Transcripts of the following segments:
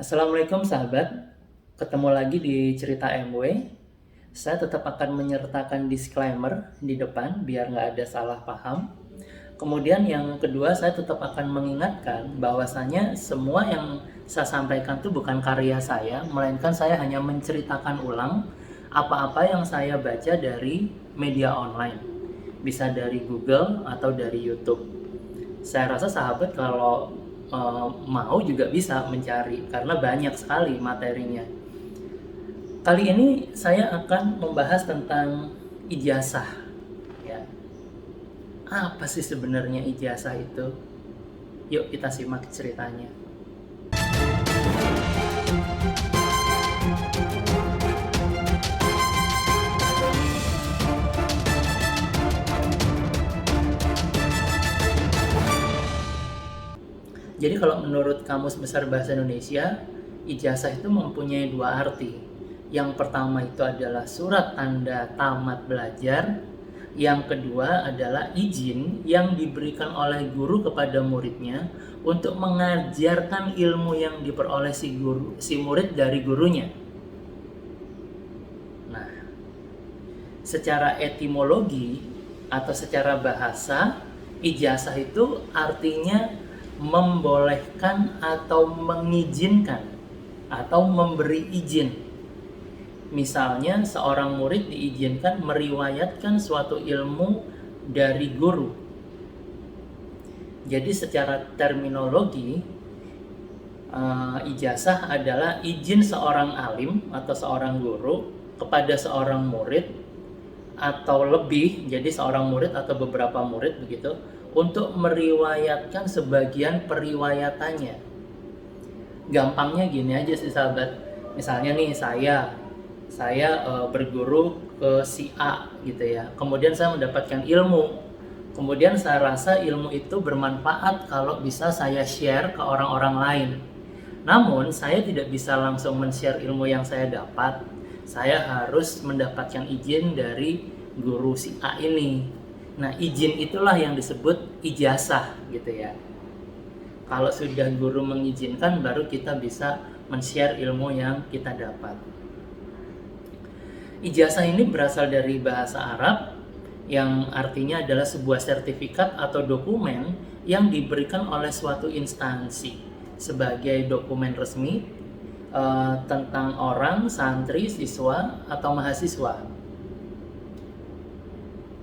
Assalamualaikum sahabat, ketemu lagi di cerita MW. Saya tetap akan menyertakan disclaimer di depan biar nggak ada salah paham. Kemudian yang kedua, saya tetap akan mengingatkan bahwasanya semua yang saya sampaikan itu bukan karya saya, melainkan saya hanya menceritakan ulang apa-apa yang saya baca dari media online. Bisa dari Google atau dari YouTube. Saya rasa sahabat kalau mau juga bisa mencari karena banyak sekali materinya. Kali ini saya akan membahas tentang ijazah. Ya. Apa sih sebenarnya ijazah itu? Yuk kita simak ceritanya. Jadi kalau menurut Kamus Besar Bahasa Indonesia, ijazah itu mempunyai dua arti. Yang pertama itu adalah surat tanda tamat belajar. Yang kedua adalah izin yang diberikan oleh guru kepada muridnya untuk mengajarkan ilmu yang diperoleh si murid dari gurunya. Nah, secara etimologi atau secara bahasa, ijazah itu artinya membolehkan atau mengizinkan atau memberi izin. Misalnya seorang murid diizinkan meriwayatkan suatu ilmu dari guru. Jadi secara terminologi, ijazah adalah izin seorang alim atau seorang guru kepada seorang murid atau lebih, jadi seorang murid atau beberapa murid begitu, untuk meriwayatkan sebagian periwayatannya. Gampangnya gini aja sih sahabat. Misalnya nih saya berguru ke si A gitu ya. Kemudian saya mendapatkan ilmu. Kemudian saya rasa ilmu itu bermanfaat kalau bisa saya share ke orang-orang lain. Namun saya tidak bisa langsung men-share ilmu yang saya dapat. Saya harus mendapatkan izin dari guru si A ini. Nah, izin itulah yang disebut ijazah gitu ya. Kalau sudah guru mengizinkan, baru kita bisa men-share ilmu yang kita dapat. Ijazah ini berasal dari bahasa Arab yang artinya adalah sebuah sertifikat atau dokumen yang diberikan oleh suatu instansi sebagai dokumen resmi tentang orang, santri, siswa, atau mahasiswa.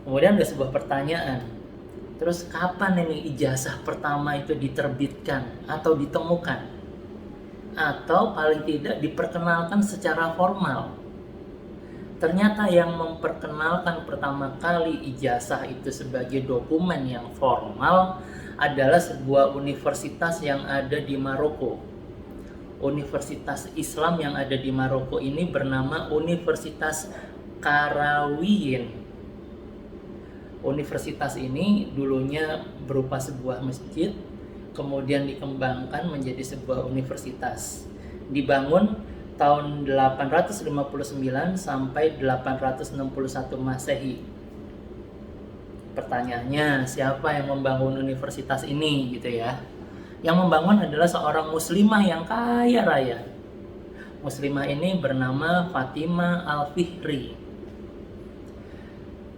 Kemudian ada sebuah pertanyaan, terus kapan ini ijazah pertama itu diterbitkan atau ditemukan? Atau paling tidak diperkenalkan secara formal? Ternyata yang memperkenalkan pertama kali ijazah itu sebagai dokumen yang formal adalah sebuah universitas yang ada di Maroko. Universitas Islam yang ada di Maroko ini bernama Universitas Qarawiyyin. Universitas ini dulunya berupa sebuah masjid, kemudian dikembangkan menjadi sebuah universitas. Dibangun tahun 859 sampai 861 Masehi. Pertanyaannya, siapa yang membangun universitas ini gitu ya? Yang membangun adalah seorang muslimah yang kaya raya. Muslimah ini bernama Fatimah Al-Fihri.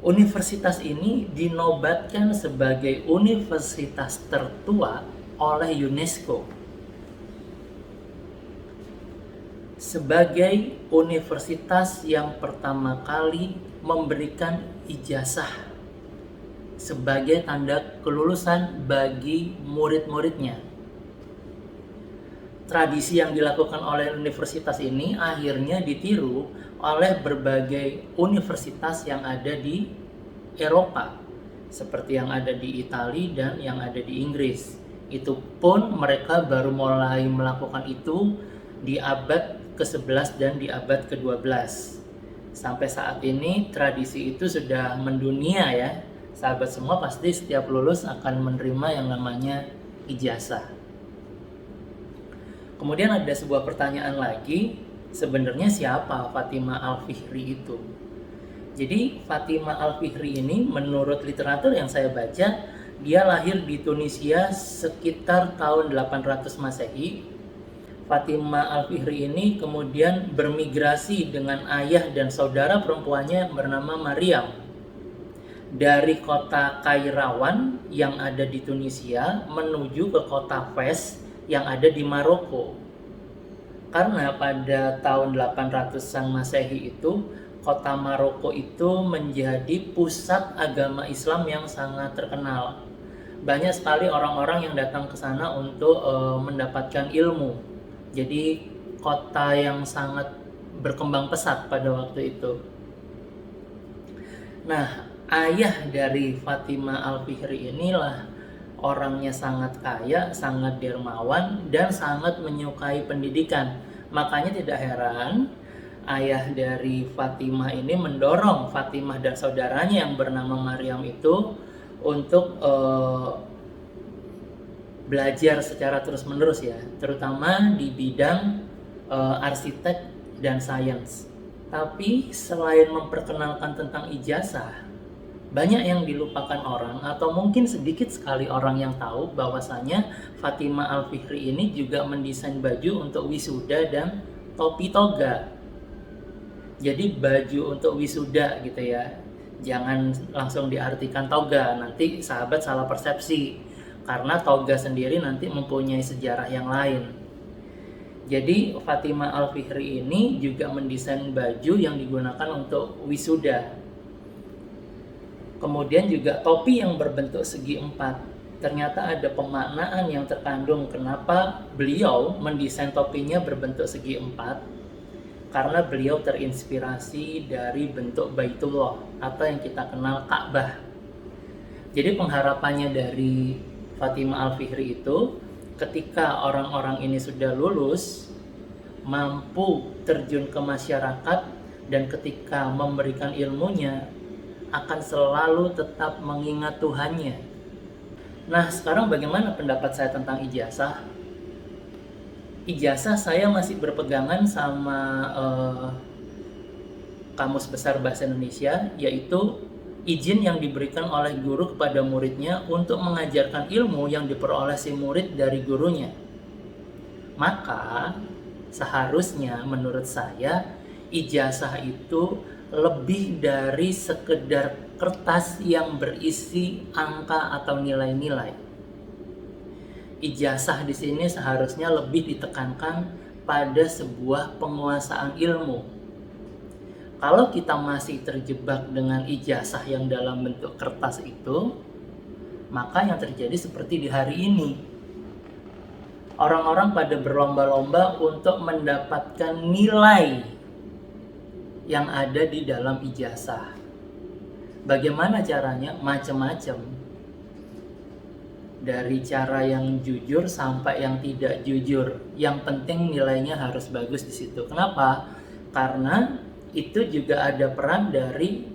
Universitas ini dinobatkan sebagai universitas tertua oleh UNESCO sebagai universitas yang pertama kali memberikan ijazah sebagai tanda kelulusan bagi murid-muridnya. Tradisi yang dilakukan oleh universitas ini akhirnya ditiru oleh berbagai universitas yang ada di Eropa, seperti yang ada di Italia dan yang ada di Inggris. Itu pun mereka baru mulai melakukan itu di abad ke-11 dan di abad ke-12. Sampai saat ini tradisi itu sudah mendunia ya. Sahabat semua pasti setiap lulus akan menerima yang namanya ijazah. Kemudian ada sebuah pertanyaan lagi, sebenarnya siapa Fatimah Al-Fihri itu? Jadi Fatimah Al-Fihri ini menurut literatur yang saya baca, dia lahir di Tunisia sekitar tahun 800 Masehi Fatimah Al-Fihri ini kemudian bermigrasi dengan ayah dan saudara perempuannya bernama Maryam dari kota Kairawan yang ada di Tunisia menuju ke kota Fes yang ada di Maroko. Karena pada tahun 800-an Masehi itu kota Maroko itu menjadi pusat agama Islam yang sangat terkenal. Banyak sekali orang-orang yang datang ke sana untuk mendapatkan ilmu. Jadi kota yang sangat berkembang pesat pada waktu itu. Nah, ayah dari Fatimah Al-Fihri inilah orangnya sangat kaya, sangat dermawan, dan sangat menyukai pendidikan. Makanya tidak heran ayah dari Fatimah ini mendorong Fatimah dan saudaranya yang bernama Maryam itu untuk belajar secara terus-menerus ya, terutama di bidang arsitek dan sains. Tapi selain memperkenalkan tentang ijazah, banyak yang dilupakan orang atau mungkin sedikit sekali orang yang tahu bahwasanya Fatimah Al-Fihri ini juga mendesain baju untuk wisuda dan topi toga. Jadi baju untuk wisuda gitu ya. Jangan langsung diartikan toga, nanti sahabat salah persepsi. Karena toga sendiri nanti mempunyai sejarah yang lain. Jadi Fatimah Al-Fihri ini juga mendesain baju yang digunakan untuk wisuda. Kemudian juga topi yang berbentuk segi empat. Ternyata ada pemaknaan yang terkandung kenapa beliau mendesain topinya berbentuk segi empat. Karena beliau terinspirasi dari bentuk Baitullah atau yang kita kenal Ka'bah. Jadi pengharapannya dari Fatimah Al-Fihri itu ketika orang-orang ini sudah lulus, mampu terjun ke masyarakat, dan ketika memberikan ilmunya akan selalu tetap mengingat Tuhannya. Nah, sekarang bagaimana pendapat saya tentang ijazah? Ijazah saya masih berpegangan sama Kamus Besar Bahasa Indonesia, yaitu izin yang diberikan oleh guru kepada muridnya untuk mengajarkan ilmu yang diperoleh si murid dari gurunya. Maka seharusnya menurut saya ijazah itu lebih dari sekedar kertas yang berisi angka atau nilai-nilai. Ijazah di sini seharusnya lebih ditekankan pada sebuah penguasaan ilmu. Kalau kita masih terjebak dengan ijazah yang dalam bentuk kertas itu, maka yang terjadi seperti di hari ini. Orang-orang pada berlomba-lomba untuk mendapatkan nilai yang ada di dalam ijazah. Bagaimana caranya? Macam-macam. Dari cara yang jujur sampai yang tidak jujur. Yang penting nilainya harus bagus di situ. Kenapa? Karena itu juga ada peran dari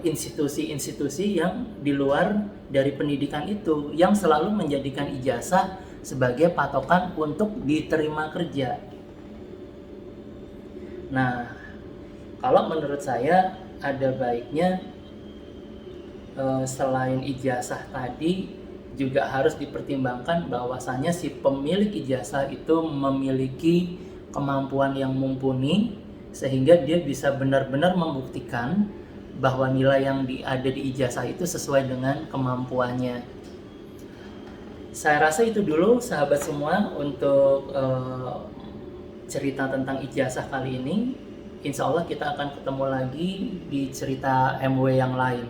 institusi-institusi yang di luar dari pendidikan itu yang selalu menjadikan ijazah sebagai patokan untuk diterima kerja. Nah, kalau menurut saya ada baiknya selain ijazah tadi juga harus dipertimbangkan bahwasanya si pemilik ijazah itu memiliki kemampuan yang mumpuni sehingga dia bisa benar-benar membuktikan bahwa nilai yang ada di ijazah itu sesuai dengan kemampuannya. Saya rasa itu dulu sahabat semua untuk cerita tentang ijazah kali ini. Insya Allah kita akan ketemu lagi di cerita MW yang lain.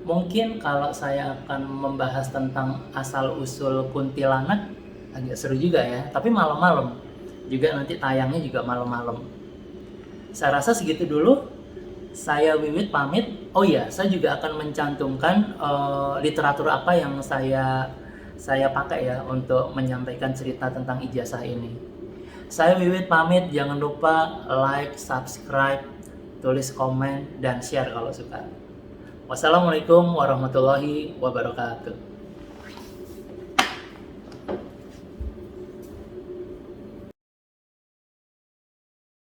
Mungkin kalau saya akan membahas tentang asal-usul kuntilanak agak seru juga ya, tapi malam-malam juga, nanti tayangnya juga malam-malam. Saya rasa segitu dulu. Saya Wiwit pamit. Oh iya, saya juga akan mencantumkan literatur apa yang saya pakai ya untuk menyampaikan cerita tentang ijazah ini. Saya Wiwit pamit. Jangan lupa like, subscribe, tulis komen, dan share kalau suka. Wassalamualaikum warahmatullahi wabarakatuh.